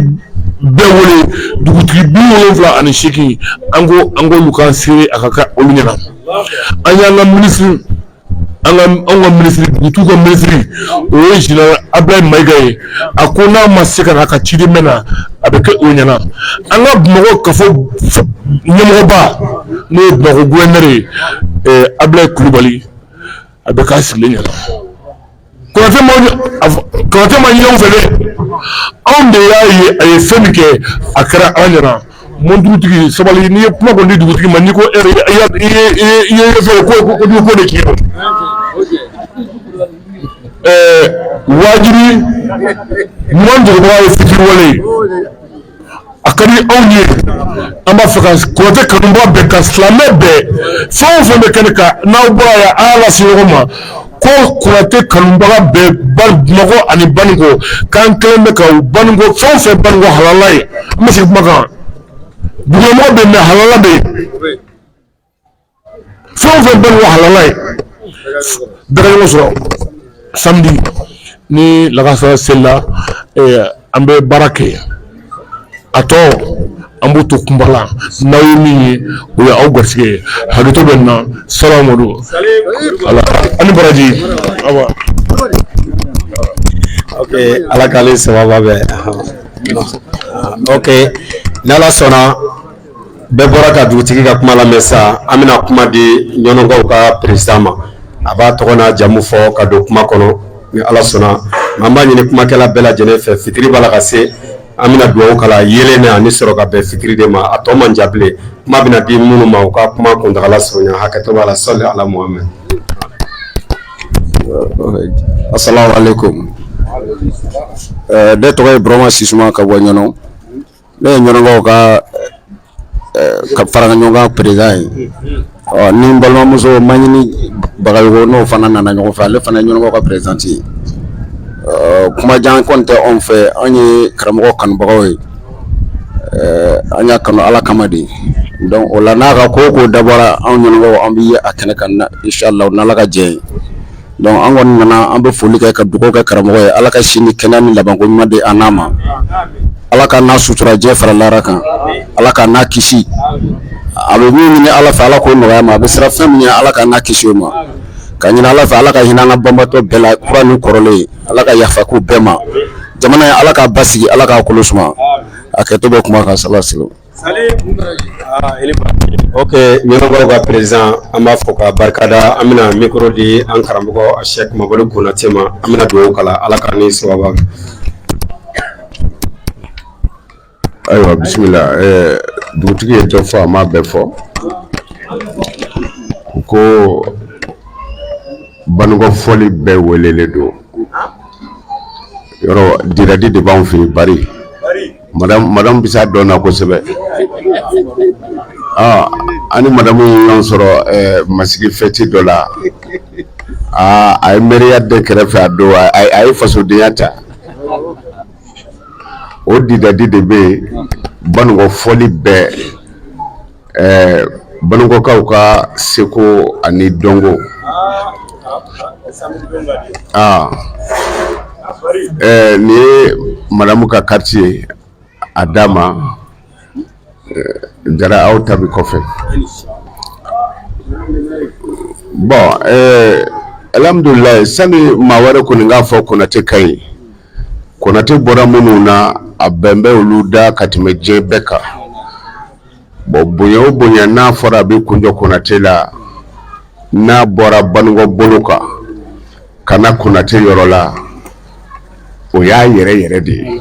Speaker 3: bɛɛ wele dugutigi 78 an k'olu k'an seere a ka kɛ olu ɲɛna an y'an ka ministre an ka ministre butu ka ministre o ye général Ablaye Maïga ye a ko n'a ma se ka na ka ciden mɛn na a bɛ kɛ o ɲɛna an ka Bamakɔ ka fɔ ɲɛmɔgɔba n'o ye Bamakɔ gouverneur ye Ablaye Kulubali a bɛ k'a sigilen ɲɛna Konate ma ɲinɛw fɛ dɛ anw de y'a ye a ye fɛn min kɛ a kɛra an ɲɛna Mondurutigi sabali n'i ye kuma kɔni di dugutigi ma n'i ko i ye fɛ ko de k'i wajibi ɲuman jɔbaga ye fitiri wale ye a ka di anw ye an b'a fɛ ka Konate kanubaga bɛɛ ka silamɛ bɛɛ fɛn o fɛn bɛ kɛnɛ kan n'aw bɔra yan a y'a lase ɲɔgɔn ma ko Konate kanubaga bɛɛ Bamakɔ ani Banikɔ k'an kelen bɛ ka Banikɔ fɛn o fɛn Banikɔ halala ye an bɛ segin kuma kan dugumɔgɔ bɛ mɛn halala bɛ yen fɛn o fɛn Banikɔ halala ye bɛɛ ka ɲɔgɔn sɔrɔ samedi ni lakasara selila an bɛ baara kɛ a tɔ an b'u to kunba la n'aw ye min ye o ye aw garisɛgɛ ye hakɛto bɛ na salamu alaikum ala ani baraji awa
Speaker 2: ok ala k'ale sababa bɛ ok n'ala sɔnna bɛɛ bɔra ka dugutigi ka kuma lamɛn sa an bɛna kuma di ɲɔnɔnkaw ka président ma a b'a tɔgɔ n'a jamu fɔ ka don kuma kɔnɔ ni ala sɔnna an b'a ɲini kumakɛla bɛɛ lajɛlen fɛ fitiri b'a la ka se an bɛna dugawu kala yeelen ani sɔrɔ ka bɛn fitiri de ma a tɔ man ja bilen kuma bɛna di minnu ma u ka kuma kuntagala surunya hakɛto b'a la sɔli ala muhamɛd
Speaker 4: assalamu alaikum ne tɔgɔ ye Burama Sisuma ka bɔ ɲɔnɔ ne ye ɲɔnɔnkaw ka fara ɲɔgɔn kan président ye ni n balimamuso Maɲini Bagayogo n'o fana nana ɲɔgɔn fɛ ale fana ye ɲɔnɔnkaw ka président ye kumajan kɔni tɛ anw fɛ an ye karamɔgɔ kanubagaw ye an y'a kanu ala kama de donc o la n'a ka ko dabɔra anw ɲɔnɔnkaw an bɛ ye a kɛnɛ kan inshallah n'ala ka jɛ ye donc an kɔni nana an bɛ foli kɛ ka dugawu kɛ karamɔgɔ ye ala ka si ni kɛnɛya ni labanko ɲuman di an n'a ma ala ka n'a sutura jɛ fara lara kan ala ka n'a kisi a bɛ min ɲini ala fɛ ala k'o nɔgɔya ma a bɛ siran fɛn min ye ala ka n'a kisi o ma ka ɲini ala fɛ ala ka hinɛ an ka banbatɔ bɛɛ la kura ni kɔrɔlen ala ka yafa k'u bɛɛ ma jamana ye ala k'a basigi ala k'a kolo suma a kɛtɔ bɛ kuma kan salasilo
Speaker 2: ok ɲɔnɔnkaw ka président an b'a fɔ ka barikada an bɛna micro di an karamɔgɔ Cheikh Mamadu Konate ma an bɛna dugawu kala ala ka ni sababa
Speaker 1: ayiwa bisimila dugutigi ye dɔ fɔ a m'a bɛɛ fɔ ko Banikɔ fɔli bɛɛ welelen don yɔrɔ diradi de b'anw fɛ yen bari madame bisa dɔnna kosɛbɛ ani madamu ye ɲɔgɔn sɔrɔ masigi fɛti dɔ la a ye mɛriya de kɛrɛfɛ a don a ye fasodenya ta o didadi de bɛ yen Banikɔ fɔli bɛɛ Banikɔkaw ka seko ani dɔnko nin ye madamu ka quartier a d'a ma jara aw ta bi kɔfɛ bon alhamdulillah sani maa wɛrɛ kɔni k'a fɔ Konate ka ɲi Konate bɔra minnu na a bɛn bɛ olu da ka tɛmɛ diɲɛ bɛɛ kan bon bonya o bonya n'a fɔra a bɛ kunjɔ Konate la n'a bɔra Banikɔ bolo kan ka na Konate yɔrɔ la o y'a yɛrɛ yɛrɛ de ye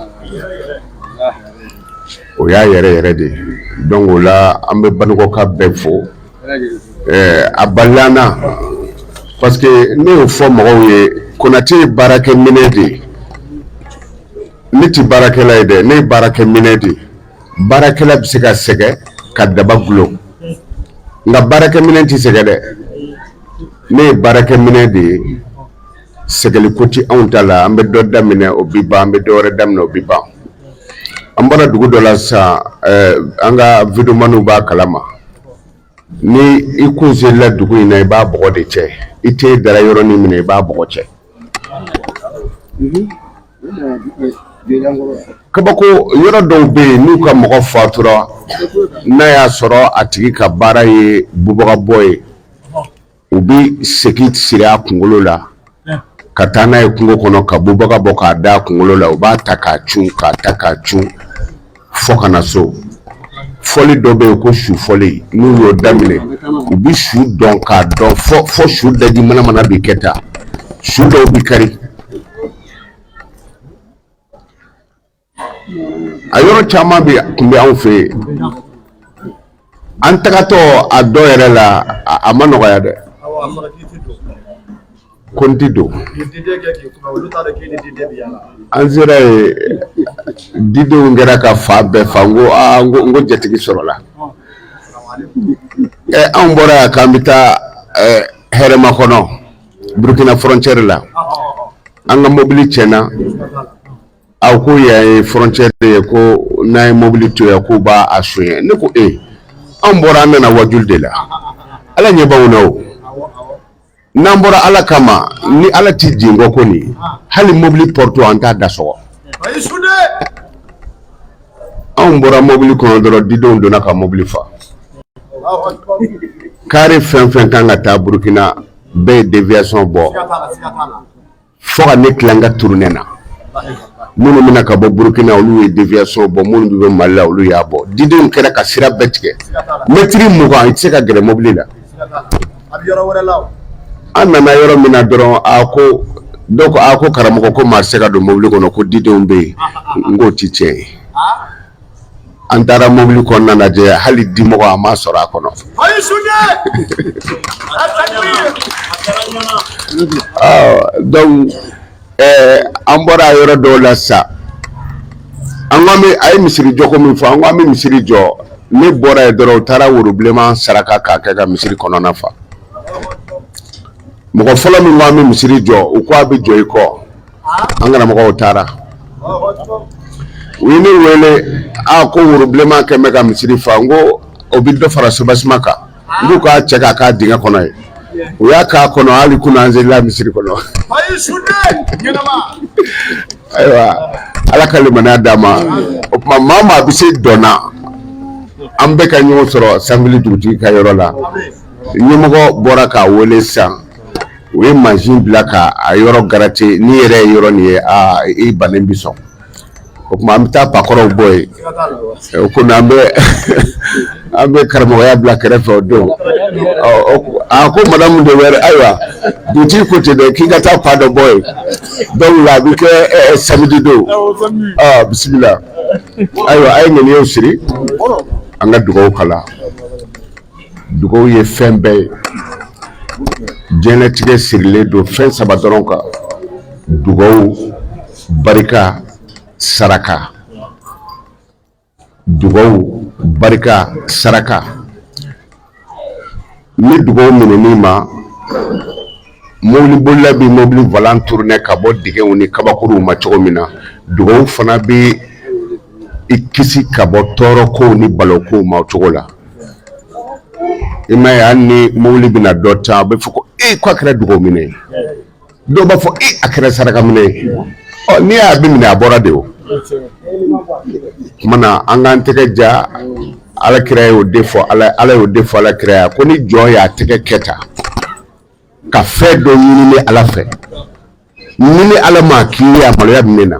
Speaker 1: o y'a yɛrɛ yɛrɛ de ye donc o la an bɛ Banikɔka bɛɛ fo a balilana parce que ne y'o fɔ mɔgɔw ye Konate ye baarakɛminɛ de ye ne tɛ baarakɛla ye dɛ ne ye baarakɛminɛ de ye baarakɛla bɛ se ka sɛgɛn ka daba gulon nka baarakɛminɛ tɛ sɛgɛn dɛ ne ye baarakɛminɛ de ye sɛgɛli ko tɛ anw ta la an bɛ dɔ daminɛ o bi ban an bɛ dɔ wɛrɛ daminɛ o bi ban an bɔra dugu dɔ la sisan an ka videomaniw b'a kalama ni i kun selila dugu in na i b'a bɔgɔ de cɛ i tɛ dara yɔrɔnin minɛ i b'a bɔgɔ cɛ kabako yɔrɔ dɔw bɛ yen n'u ka mɔgɔ fatura n'a y'a sɔrɔ a tigi ka baara ye bubagabɔ ye u bi segi siri a kunkolo la ka taa n'a ye kungo kɔnɔ ka bubaga bɔ k'a da kunkolo la u b'a ta k'a cun k'a ta k'a cun fo ka na so fɔli dɔ bɛ yen ko su fɔli n'u y'o daminɛ u bi su dɔn k'a dɔn fo su daji mana bi kɛ tan su dɔw bi kari a yɔrɔ caman kun bɛ anw fɛ yen an tagatɔ a dɔ yɛrɛ la a ma nɔgɔya dɛ ko n ti don an sera yen didenw kɛra ka fa bɛɛ fa n ko jatigi sɔrɔla anw bɔra yan k'an bɛ taa hɛrɛma kɔnɔ Burkina frontière la an ka mobili tiɲɛna aw ko yan ye frontière ye ko n'a ye mobili to yan k'u b'a soɲɛ ne ko an bɔra an nana wajuli de la ala ɲɛ b'anw na o n'an bɔra ala kama ni ala ti jingɔ ko nin hali mobili porto an t'a da sɔgɔ anw bɔra mobili kɔnɔ dɔrɔn didenw donna ka mobili fa kare fɛn fɛn kan ka taa Burkina bɛɛ ye déviation bɔ fo ka ne tila n ka tournée na minnu bɛna ka bɔ Burkina olu ye déviation bɔ minnu bɛ Mali la olu y'a bɔ didenw kɛra ka sira bɛɛ tigɛ mètre 20 i tɛ se ka gɛrɛ mobili la an nana yɔrɔ min na dɔrɔn a ko karamɔgɔ ko maa tɛ se ka don mobili kɔnɔ ko didenw bɛ yen n k'o ti tiɲɛ ye an taara mobili kɔnɔna lajɛ hali dimɔgɔ an m'a sɔrɔ a kɔnɔ donc an bɔra yɔrɔ dɔw la sa an ko a ye misiri jɔ ko min fɔ an ko an bɛ misiri jɔ ne bɔra yen dɔrɔn u taara worobilenman saraka k'a kɛ ka misiri kɔnɔna fa mɔgɔ fɔlɔ min ko an bɛ misiri jɔ u ko a bɛ jɔ i kɔ an karamɔgɔw taara u ye ne wele ko worobilenman kɛ bɛ ka misiri fa n ko o bɛ dɔ fara sebasima kan n ko k'a cɛ k'a k'a dingɛ kɔnɔ ye u y'a k'a kɔnɔ hali kunna an selila misiri kɔnɔ ayiwa ala ka limaniya d'a ma o tuma maa maa bɛ se dɔnna an bɛɛ ka ɲɔgɔn sɔrɔ sanfili dugutigi ka yɔrɔ la ɲɛmɔgɔ bɔra k'a wele sisan u ye mansin bila ka a yɔrɔ garate ni yɛrɛ ye yɔrɔ nin ye i bannen bi sɔn o tuma an bɛ taa pakɔrɔw bɔ yen o komi an bɛ karamɔgɔya bila kɛrɛfɛ o don ko madamu de wɛrɛ ayiwa dugutigi ko ten dɛ k'i ka taa pa dɔ bɔ yen donc la a bɛ kɛ samedi don bisimila ayiwa a ye ŋaniyaw siri an ka dugawu kala dugawu ye fɛn bɛɛ ye diɲɛlatigɛ sirilen don fɛn saba dɔrɔn kan dugawu barika saraka dugawu barika saraka ni dugawu minɛn'i ma mobili bolila bɛ mobili volant tourner ka bɔ dingɛw ni kabakuruw ma cogo min na dugawu fana bɛ i kisi ka bɔ tɔɔrɔkow ni balokow ma o cogo la i ma ye hali ni mobili bɛna dɔ ta a bɛ fɔ ko ko a kɛra dugawu minɛ ye dɔw b'a fɔ a kɛra saraka minɛ ye n'i y'a bɛ minɛ a bɔra de o kumana an k'an tɛgɛ ja alakira y'o de fɔ ala y'o de fɔ alakira ya ko ni jɔn y'a tɛgɛ kɛ tan ka fɛn dɔ ɲini ni ala fɛ ni ala ma k'i ye a maloya bɛ ne na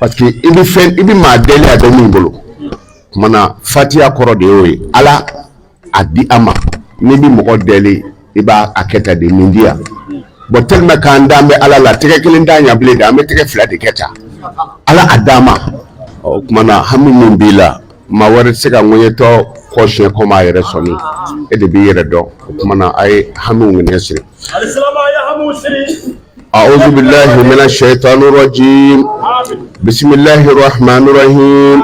Speaker 1: parce que i bɛ maa deli a bɛ min bolo kumana fatiya kɔrɔ de y'o ye ala a di a ma n'i bɛ mɔgɔ deli i b'a kɛ tan de nin di yan bon tellement k'an d'an bɛ ala la tɛgɛ kelen t'a ɲɛ bilen dɛ an bɛ tɛgɛ fila de kɛ tan ala a d'a ma o kumana hami min b'i la maa wɛrɛ tɛ se ka ŋɔɲɛtɔ kɔsiɲɛ komi a yɛrɛ sɔnni e de b'i yɛrɛ dɔn o kumana a ye hamiw ŋɛniɲɛ siri أعوذ بالله من الشيطان الرجيم بسم الله الرحمن الرحيم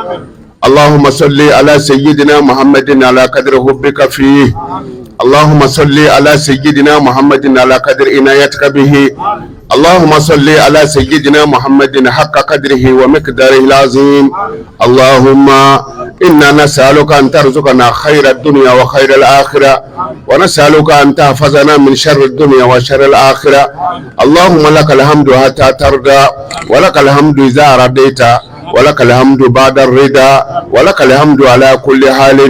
Speaker 1: اللهم صل على سيدنا محمد على قدر حبك فيه اللهم صل على سيدنا محمد على قدر عنايتك به اللهم صل على سيدنا محمد حق قدره ومقداره العظيم اللهم إنا نسألك أن ترزقنا خير الدنيا وخير الآخرة ونسألك أن تحفظنا من شر الدنيا وشر الآخرة اللهم لك الحمد حتى ترضى ولك الحمد إذا رضيت ولك الحمد بعد الرضا ولك الحمد على كل حال.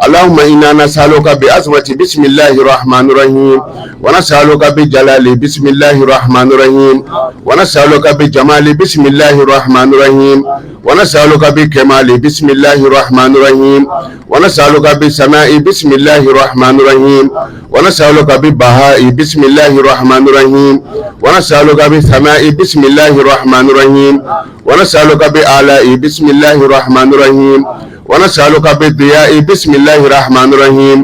Speaker 1: اللهم إنا نسألك بعظمة بسم الله الرحمن الرحيم، ونسألك بجلال بسم الله الرحمن الرحيم، ونسألك بجمال بسم الله الرحمن الرحيم، ونسألك بكمال بسم الله الرحمن الرحيم، ونسألك بسماء بسم الله الرحمن الرحيم، ونسألك ببهاء بسم الله الرحمن الرحيم، ونسألك بثناء بسم الله الرحمن الرحيم، ونسألك بآلاء بسم الله الرحمن الرحيم، ونسألك بالضياء بسم الله الرحمن الرحيم،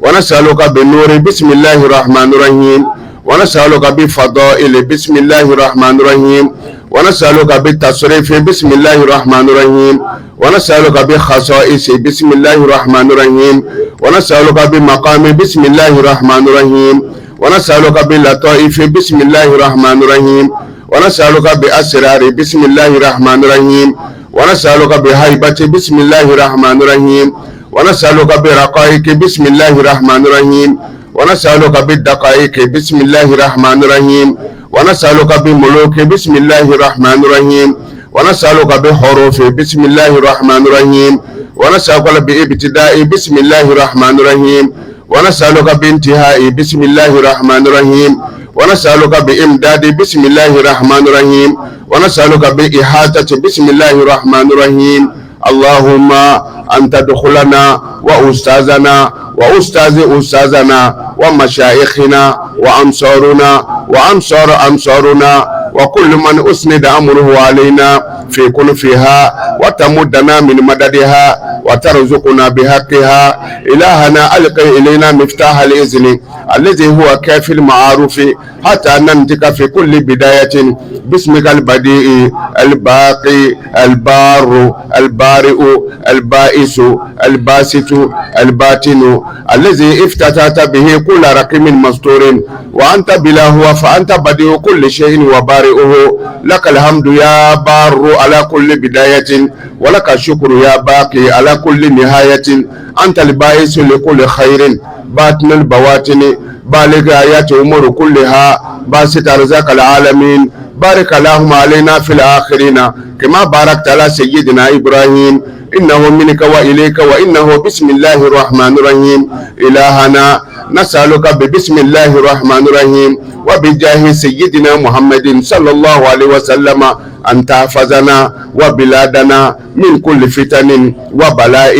Speaker 1: ونسألك بالنور بسم الله الرحمن الرحيم، ونسألك بفضائل بسم الله الرحمن الرحيم، ونسألك بالتصريف بسم الله الرحمن الرحيم، ونسألك بخصائص بسم الله الرحمن الرحيم، ونسألك بمقام بسم الله الرحمن الرحيم، ونسألك باللطائف بسم الله الرحمن الرحيم، ونسألك بأسرار بسم الله الرحمن الرحيم، ونسألك بهيبة بسم الله الرحمن الرحيم، ونسألك برقائق بسم الله الرحمن الرحيم، ونسألك بالدقائق بسم الله الرحمن الرحيم، ونسألك بملوك بسم الله الرحمن الرحيم، ونسألك بحروف بسم الله الرحمن الرحيم، ونسألك بابتداء بسم الله الرحمن الرحيم، ونسألك بانتهاء بسم الله الرحمن الرحيم، ونسألك بإمداد بسم الله الرحمن الرحيم، ونسألك بإحاطة بسم الله الرحمن الرحيم. اللهم أن تدخلنا وأستاذنا وأستاذ أستاذنا ومشايخنا وأنصارنا وأنصار أنصارنا وكل من أسند أمره علينا في كنفها، وتمدنا من مددها وترزقنا بحقها. إلهنا ألقي إلينا مفتاح الإذن الذي هو كافي المعروف حتى ننطق في كل بداية باسمك البديع الباقي البار البارئ البائس الباسط الباطن الذي افتتحت به كل رقم مستور، وأنت بلا هو فأنت بديع كل شيء وبارئه. لك الحمد يا بار على كل بداية، ولك الشكر يا باقي على كل نهاية. أنت البائس لكل خير باطن البواطن، بالغ آيات أمور كلها، باسط أرزاق العالمين. بارك اللهم علينا في الآخرين كما باركت على سيدنا إبراهيم، إنه منك وإليك وإنه بسم الله الرحمن الرحيم. إلهنا نسألك ببسم الله الرحمن الرحيم وبجاه سيدنا محمد صلى الله عليه وسلم أن تحفظنا وبلادنا من كل فتن وبلاء،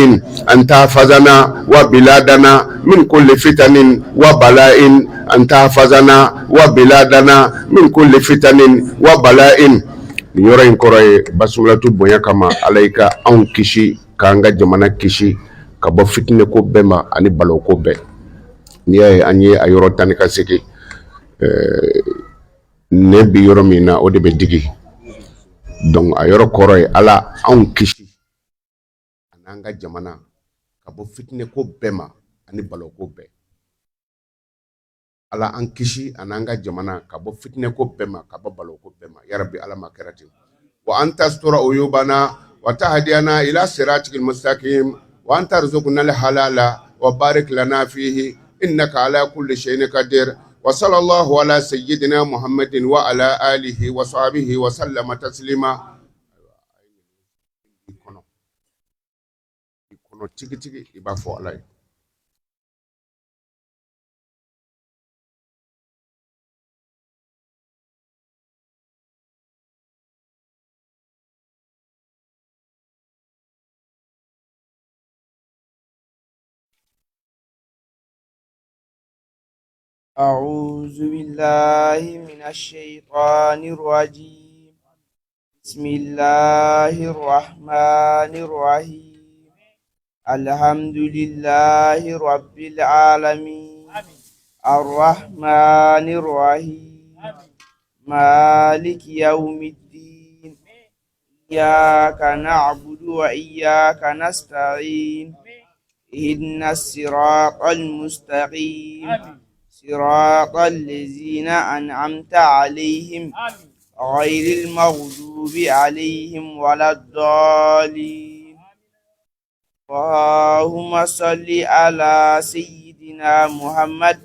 Speaker 1: أن تحفظنا وبلادنا من كل فتن وبلاء، أن تحفظنا وبلادنا من كل فتن وبلاء. Yoro in kɔrɔ ye basulatu bonya kama ala i ka anw kisi k'an ka jamana kisi ka bɔ fitinɛ ko bɛɛ ma ani balo ko bɛɛ. N'i y'a ye an ye a yɔrɔ tani ka segin ne bi yɔrɔ min na o de bɛ digi, donc a yɔrɔ kɔrɔ ye ala anw kisi an'an ka jamana ka bɔ fitinɛ ko bɛɛ ma ani balo ko bɛɛ. Ala an kisi an'an ka jamana ka bɔ fitinɛ ko bɛɛ ma ka bɔ balo ko bɛɛ ma ya rabbi ala ma kɛra ten. Wa an tastura uyubana wa tahdiyana ila siratikal mustaqim wa an tarzuqna al halala wa barik lana fihi innaka ala kulli shay'in qadir. Wa sallallahu ala sayyidina Muhammadin wa ala alihi wa sahbihi wa sallama taslima. Ikono tigi tigi i b'a fɔ ala ye.
Speaker 5: أعوذ بالله من الشيطان الرجيم. بسم الله الرحمن الرحيم. الحمد لله رب العالمين الرحمن الرحيم مالك يوم الدين. إياك نعبد وإياك نستعين. اهدنا الصراط المستقيم صراط الذين أنعمت عليهم غير المغضوب عليهم ولا الضالين. اللهم صل على سيدنا محمد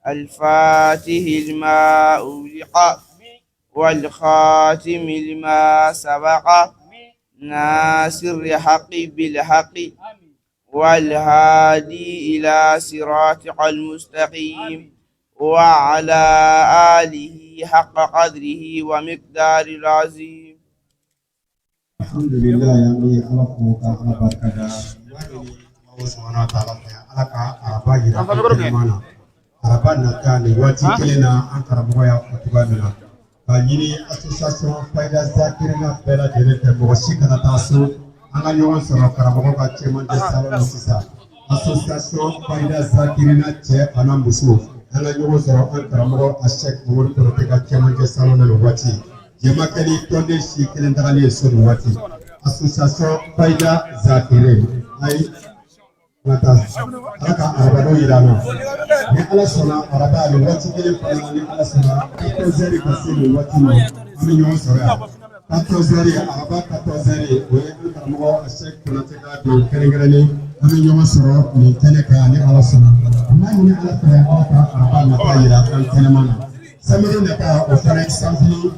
Speaker 5: الفاتح لما أغلق والخاتم لما سبق ناصر الحق بالحق والهادي إلى صراطك المستقيم وعلى آله حق قدره ومقدار العظيم.
Speaker 6: الحمد لله يا أمي على فوق على بركة الله سبحانه وتعالى على كأربعة يرى araba nata ni waati kelen na an karamɔgɔ y'a fɔ cogoya min na ka ɲini association fayida zakirina bɛɛ lajɛlen fɛ mɔgɔ si kana taa so an ka ɲɔgɔn sɔrɔ karamɔgɔ ka cɛmancɛ salon na sisan association fayida zakirina cɛ ana muso an ka ɲɔgɔn sɔrɔ an karamɔgɔ Achec Mamadu Konate ka cɛmancɛ salon na nin waati jɛma kɛ ni tɔnden si kelen tagali ye so nin waati association fayida zakire ayi Nata, aka arabado yirana. Ni ala sɔnna araba ni waati kelen fana ni ala sɔnna 14 ka se nin waati ma an bɛ ɲɔgɔn sɔrɔ yan 14 araba 14 o ye an karamɔgɔ Achec Konate ka don kɛrɛnkɛrɛnnen an bɛ ɲɔgɔn sɔrɔ nin kɛnɛ kan ni ala sɔnna an b'a ɲini ala fɛ ala ka araba nata yira an kɛnɛma na samedi nata o fana ye samedi